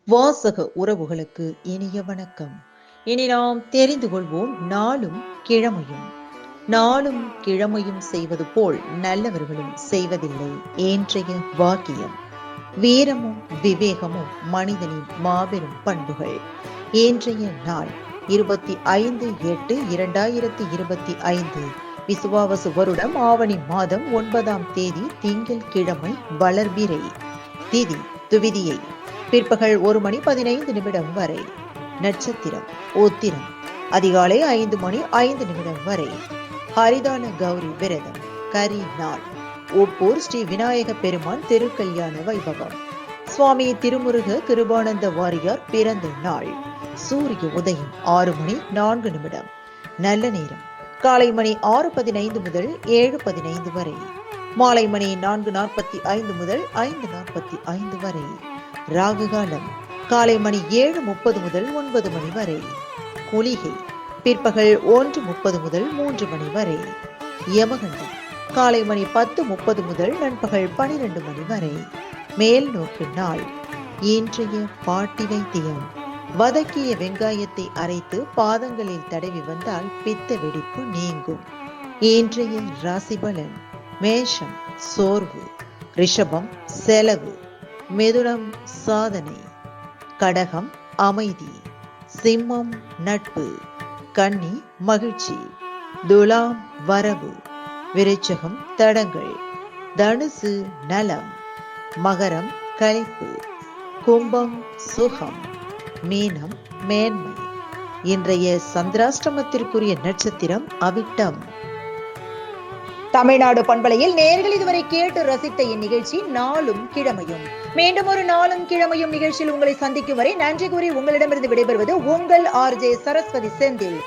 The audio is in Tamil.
வாசக உறவுகளுக்கு இனிய வணக்கம். இனி நாம் தெரிந்து கொள்வோம் நாளும் கிழமையும். நாளும் கிழமையும் செய்வது போல் நல்லவர்களும் செய்வதில்லை இன்றைய வாக்கியம். வீரமும் விவேகமும் மனிதனின் மாபெரும் பண்புகள். இன்றைய நாள் 25/8/2025 விசுவாவசு வருடம் ஆவணி மாதம் 9ஆம் தேதி திங்கள் கிழமை வளர்பிறை. திதி துவிதியை பிற்பகல் 1:15 வரை. நட்சத்திரம் உத்திரம். அதிகாலை 5:05 வரை. ஹரிதான கௌரி விரதம். கரி நாள். ஒப்பூர் ஸ்ரீ விநாயக பெருமான் திருக்கல்யாண வைபவம். சுவாமி திருமுருக கிருபானந்த வாரியார் பிறந்த நாள். சூரிய உதயம் 6:04. நல்ல நேரம் காலை மணி 6:15 முதல் 7:15 வரை. மாலை மணி 4:45 முதல் 5:45 வரை. ராகு காலம் காலை மணி 7:30 முதல் 9 மணி வரை. குளிகை பிற்பகல் 1:30 முதல் 3 மணி வரை. யமகண்டம் காலை மணி 10:30 முதல் நண்பகல் 12 மணி வரை. மேல் நோக்கு நாள். இன்றைய பாட்டி வைத்தியம். வதக்கிய வெங்காயத்தை அரைத்து பாதங்களில் தடவி வந்தால் பித்த வெடிப்பு நீங்கும். இன்றைய ராசி பலன். மேஷம் சோர்வு, ரிஷபம் செலவு, மிதுனம் சாதனை, கடகம் அமைதி, சிம்மம் நட்பு, கன்னி மகிழ்ச்சி, துலாம் வரவு, விருச்சகம் தடங்கள், தனுசு நலம், மகரம் களைப்பு, கும்பம் சுகம், மீனம் மேன்மை. இன்றைய சந்திராஷ்டமத்திற்குரிய நட்சத்திரம் அவிட்டம். தமிழ்நாடு பண்பலையில் நேயர்கள் இதுவரை கேட்டு ரசித்த இந்நிகழ்ச்சி நாளும் கிழமையும். மீண்டும் ஒரு நாளும் கிழமையும் நிகழ்ச்சியில் உங்களை சந்திக்கும் வரை நன்றி கூறி உங்களிடமிருந்து விடைபெறுவது உங்கள் RJ சரஸ்வதி செந்தில்.